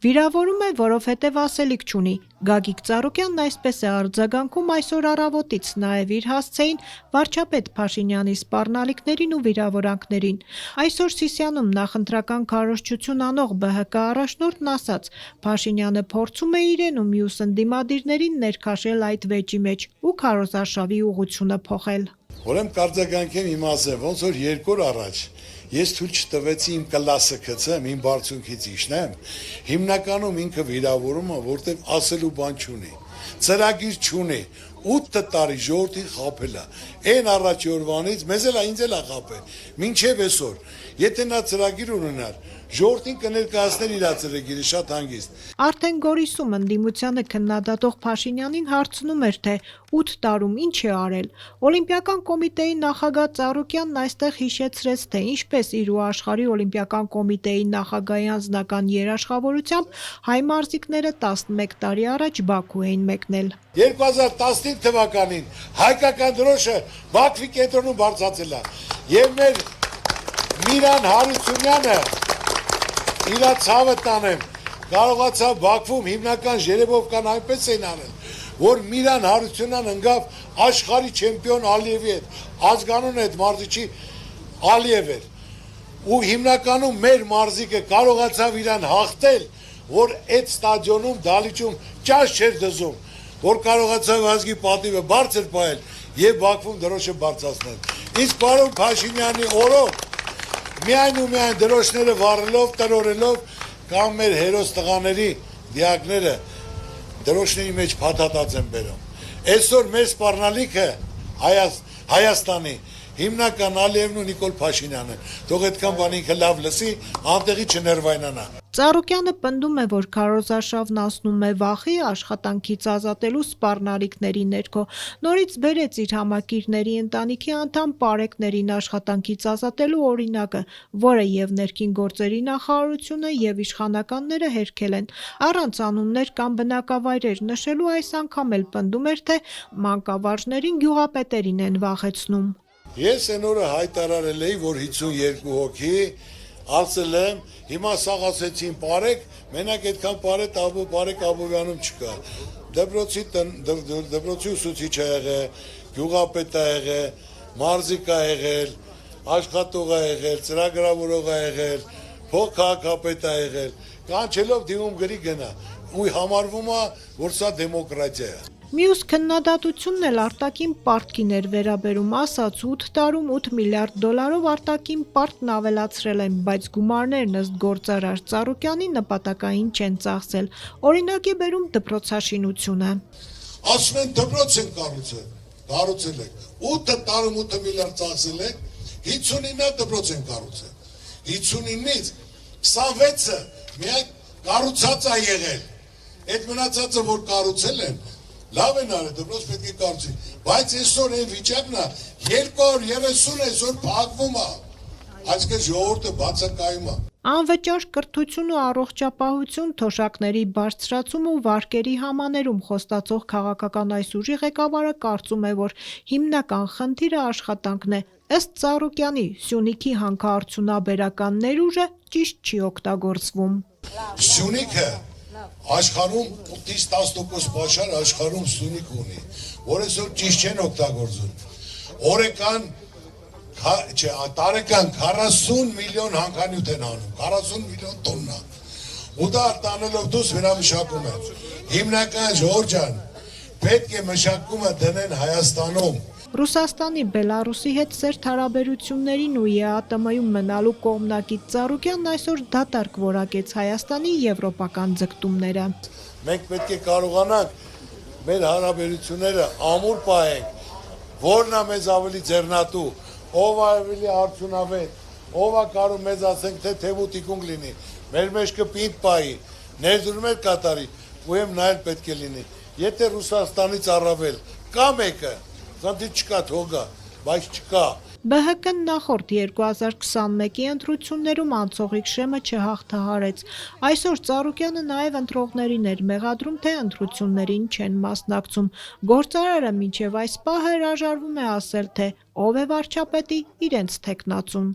Վիրավորում է, որովհետև ասելիք չունի։ Գագիկ Ծառուկյանն այսպես է արձագանքում այսօր առավոտից, նաև իր հասցեին վարչապետ Փաշինյանի սպառնալիքներին ու վիրավորանքներին։ Այսօր Սիսիանում նախընտրական քարոզչություն անող ԲՀԿ առաջնորդն ասաց, Փաշինյանը փորձում է իրեն ու մյուս ընդդիմադիրներին ներքաշել այդ վեճի մեջ ու քարոզարշավի ուղղությունը փոխել։ Ուրեմն կարձագանքեմ իմ ասեմ, ոնց որ 2 օր առաջ ես թույլ չտվեցի իմ կլասը գցեմ, իմ բարձունքից իջնեմ, հիմնականում ինքը վիրավորում է, որտեղ ասելու բան չունի, ծրագիր չունի, 8 տարի ժողովրդին խաբել է, այն առաջի օրվանից մեզ էլ ինձ էլ է խաբել, մինչև այսօր, եթե նա ծրագիր ունենար, ժողովրդին կներկայացներ իր ծրագիրը շատ հանգիստ։ Արդեն Գորիսում ընդդիմությանը քննադատող Փաշինյանին հարցնում էր, թե 8 տարում ինչ է արել։ Օլիմպիական կոմիտեի նախագահ Ծառուկյանն այստեղ հիշեցրեց, թե ինչպես իր ու աշխարհի օլիմպիական կոմիտեի նախագահի անձնական երաշխավորությամբ հայ մարզիկները 11 տարի առաջ Բաքու էին մեկնել։ 2015 թվականին հայկական դրոշը Բաքվի կենտրոնում բարձրացել է եւ մեր Միրան Հարությունյանը իր ցավը տանեմ կարողացավ Բաքվում հիմնական ժերեբովկան այնպես են անել, որ Միրան Հարությունյանն ընկավ աշխարհի չեմպիոն Ալիևի հետ, ազգանուն այդ մարզիչի Ալիև էր, ու հիմնականում մեր մարզիկը կարողացավ իրան հաղթել, որ այդ ստադիոնում դալիճում ճաշ չէր դզում, որ կարողացավ ազգի պատիվը բարձր պահել եւ Բաքվում դրոշը բարձրացնել։ Իսկ պարոն Փաշինյանի օրոք միայն ու միայն դրոշները վառելով, տրորելով կամ մեր հերոս տղաների դիակները դրոշների մեջ փաթաթած են բերում։ Այսօր մեր սպառնալիքը Հայաստանի հիմնական Ալիևն ու Նիկոլ Փաշինյանը, թող այդքան բան ինքը լավ լսի, անտեղի չներվայնանա։ Ծառուկյանը պնդում է, որ քարոզարշավն անցնում է վախի, աշխատանքից ազատելու սպառնալիքների ներքո։ Նորից բերեց իր համակիրների ընտանիքի անդամ Պարեկներին աշխատանքից ազատելու օրինակը, որը եւ ներքին գործերի նախարարությունը եւ իշխանականները հերքել են։ Առանց անուններ կամ բնակավայրեր նշելու այս անգամ էլ պնդում էր, թե մանկավարժներին գյուղապետերին են վախեցնում։ Ես այն օրը հայտարարել էի, որ 52 հոգի ասել եմ, հիմա սաղ ասեցին Պարեկ, մենակ այդքան Պարեկ Աբովյանում չկա։ Դպրոցի ուսուցիչ է եղել, գյուղապետ է եղել, մարզիկ է եղել, աշխատող է եղել, ծրագրավորող է եղել, փոխ քաղաքապետ է եղել, կանչելով դիմում գրի գնա, ու համարվում է, որ սա դեմոկրատիա է։ Մյուս քննադատությունն էլ արտաքին պարտքին էր վերաբերում, ասաց 8 տարում 8 միլիարդ դոլարով արտաքին պարտքն ավելացրել են, բայց գումարներն ըստ գործարար Ծառուկյանի նպատակային չեն ծախսել։ Օրինակ է բերում դպրոցաշինությունը։ Ասում են դպրոց են կառուցել եք, 8 տարում 8 միլիարդ ծախսել եք, 59 դպրոց են կառուցել, 59-ից 26-ը միայն կառուցած է եղել, այդ մնացածը որ կառուցել են, լավ են արել, դպրոց պետք է կառուցի, բայց այսօր այն վիճակն է 230 այսօր փակվում է, այսինքն ժողովուրդը բացակայում է։ Անվճար կրթություն ու առողջապահություն, թոշակների բարձրացում ու վարկերի համաներում խոստացող քաղաքական այս ուժի ղեկավարը կարծում է, որ հիմնական խնդիրը աշխատանքն է։ Ըստ Ծառուկյանի, Սյունիքի հանքարդյունաբերական ներուժը ճիշտ չի օգտագործվում։ Սյունիքը աշխարհում 8-10% պաշար աշխարհում Սյունիք ունի, որ այսօր ճիշտ չեն օգտագործում։ Տարեկան 40 միլիոն հանքանյութ են անում, 40 միլիոն տոննա։ Ու դա արտանելով դուրս վերամշակում են։ Հիմնական Ժորժ ջան, պետք է մշակումը դնեն Հայաստանում։ Ռուսաստանի, Բելարուսի հետ սերտ հարաբերություններին ու ԵԱՏՄ-ում մնալու կողմնակից Ծառուկյանն այսօր դատարկ որակեց Հայաստանի եվրոպական ձգտումները։ Մենք պետք է կարողանանք մեր հարաբերությունները ամուր պահենք, որն է մեզ ավելի ձեռնատու, ով ավելի արդյունավետ, ով է կարող մեզ ասենք, թե թևուտիկունք լինի, մեր մեջքը պինդ պահի, ներդրումներ կատարի, ու եմ նա էլ պետք է լինի։ Եթե Ռուսաստանից առավել կա մեկը, Զանդի չկա թողա, բայց չկա։ ԲՀԿ-ն նախորդ 2021-ի ընտրություններում անցողիկ շեմը չհաղթահարեց։ Այսօր Ծառուկյանը նաև ընտրողներին էր մեղադրում, թե ընտրություններին չեն մասնակցում։ Գործարարը մինչև այս պահը հրաժարվում է ասել, թե ով է վարչապետի իրենց թեկնածուն։